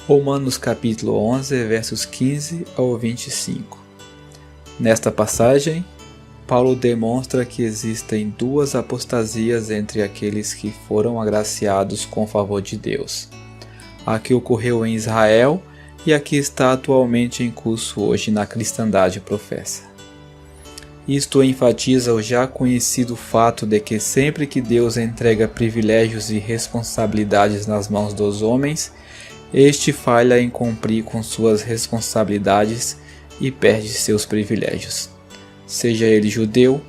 Romanos capítulo 11, versos 15 ao 25. Nesta passagem, Paulo demonstra que existem duas apostasias entre aqueles que foram agraciados com o favor de Deus. A que ocorreu em Israel e a que está atualmente em curso hoje na cristandade professa. Isto enfatiza o já conhecido fato de que sempre que Deus entrega privilégios e responsabilidades nas mãos dos homens, este falha em cumprir com suas responsabilidades e perde seus privilégios, seja ele judeu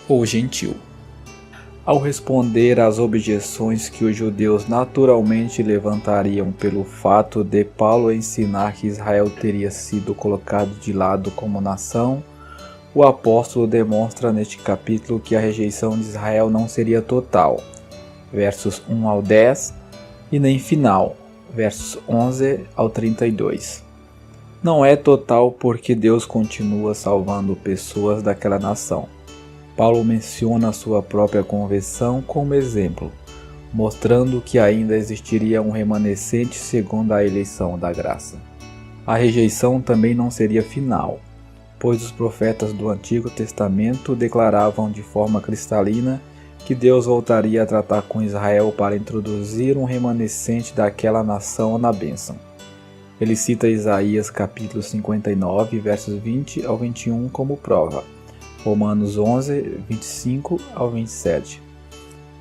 ou gentil. Ao responder às objeções que os judeus naturalmente levantariam pelo fato de Paulo ensinar que Israel teria sido colocado de lado como nação, o apóstolo demonstra neste capítulo que a rejeição de Israel não seria total, versos 1 ao 10, e nem final, versos 11 ao 32. Não é total porque Deus continua salvando pessoas daquela nação. Paulo menciona sua própria conversão como exemplo, mostrando que ainda existiria um remanescente segundo a eleição da graça. A rejeição também não seria final, pois os profetas do Antigo Testamento declaravam de forma cristalina que Deus voltaria a tratar com Israel para introduzir um remanescente daquela nação na bênção. Ele cita Isaías capítulo 59, versos 20 ao 21 como prova, Romanos 11, 25 ao 27.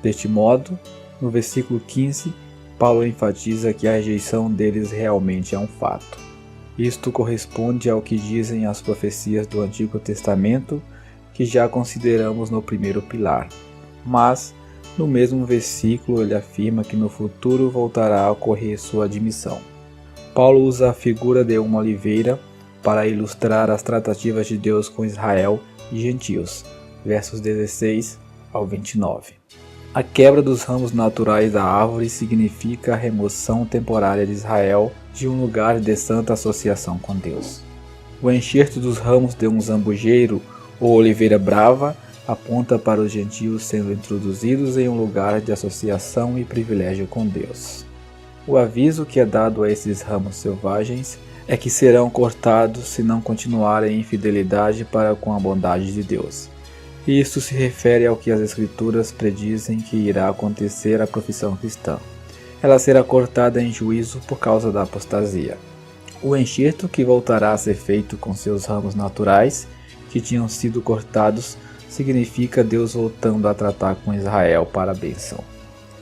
Deste modo, no versículo 15, Paulo enfatiza que a rejeição deles realmente é um fato. Isto corresponde ao que dizem as profecias do Antigo Testamento, que já consideramos no primeiro pilar. Mas, no mesmo versículo, ele afirma que no futuro voltará a ocorrer sua admissão. Paulo usa a figura de uma oliveira para ilustrar as tratativas de Deus com Israel e gentios, versos 16 ao 29. A quebra dos ramos naturais da árvore significa a remoção temporária de Israel de um lugar de santa associação com Deus. O enxerto dos ramos de um zambujeiro ou oliveira brava aponta para os gentios sendo introduzidos em um lugar de associação e privilégio com Deus. O aviso que é dado a esses ramos selvagens é que serão cortados se não continuarem em fidelidade para com a bondade de Deus. E isto se refere ao que as Escrituras predizem que irá acontecer à profissão cristã. Ela será cortada em juízo por causa da apostasia. O enxerto que voltará a ser feito com seus ramos naturais, que tinham sido cortados, significa Deus voltando a tratar com Israel para a bênção.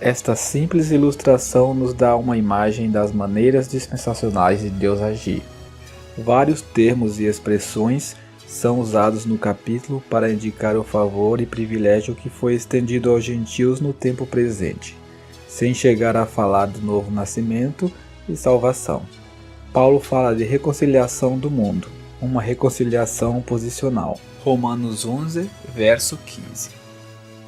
Esta simples ilustração nos dá uma imagem das maneiras dispensacionais de Deus agir. Vários termos e expressões são usados no capítulo para indicar o favor e privilégio que foi estendido aos gentios no tempo presente, sem chegar a falar do novo nascimento e salvação. Paulo fala de reconciliação do mundo, uma reconciliação posicional. Romanos 11, verso 15.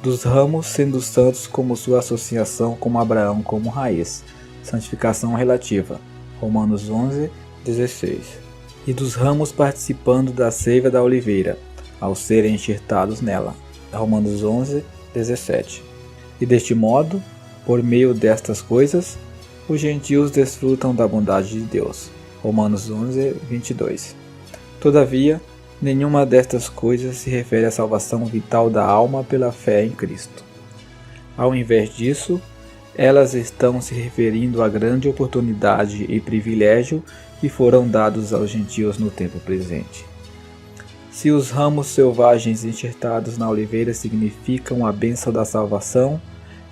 Dos ramos sendo santos como sua associação com Abraão como raiz, santificação relativa. Romanos 11, 16. E dos ramos participando da seiva da oliveira, ao serem enxertados nela. Romanos 11, 17. E deste modo, por meio destas coisas, os gentios desfrutam da bondade de Deus. Romanos 11, 22. Todavia, nenhuma destas coisas se refere à salvação vital da alma pela fé em Cristo. Ao invés disso, elas estão se referindo à grande oportunidade e privilégio que foram dados aos gentios no tempo presente. Se os ramos selvagens enxertados na oliveira significam a bênção da salvação,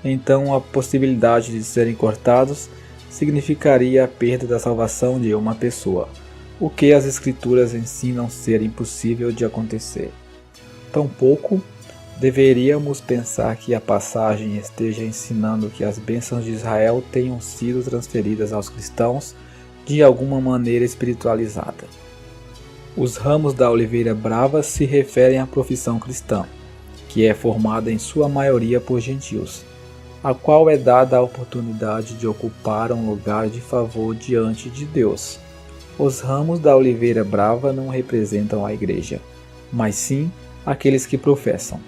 então a possibilidade de serem cortados significaria a perda da salvação de uma pessoa, o que as Escrituras ensinam ser impossível de acontecer. Tampouco deveríamos pensar que a passagem esteja ensinando que as bênçãos de Israel tenham sido transferidas aos cristãos de alguma maneira espiritualizada. Os ramos da oliveira brava se referem à profissão cristã, que é formada em sua maioria por gentios, a qual é dada a oportunidade de ocupar um lugar de favor diante de Deus. Os ramos da oliveira brava não representam a igreja, mas sim aqueles que professam,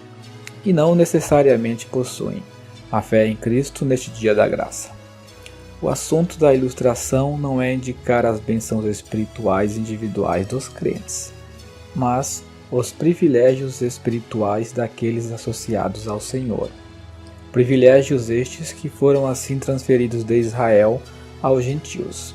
e não necessariamente possuem a fé em Cristo neste dia da graça. O assunto da ilustração não é indicar as bênçãos espirituais individuais dos crentes, mas os privilégios espirituais daqueles associados ao Senhor. Privilégios estes que foram assim transferidos de Israel aos gentios.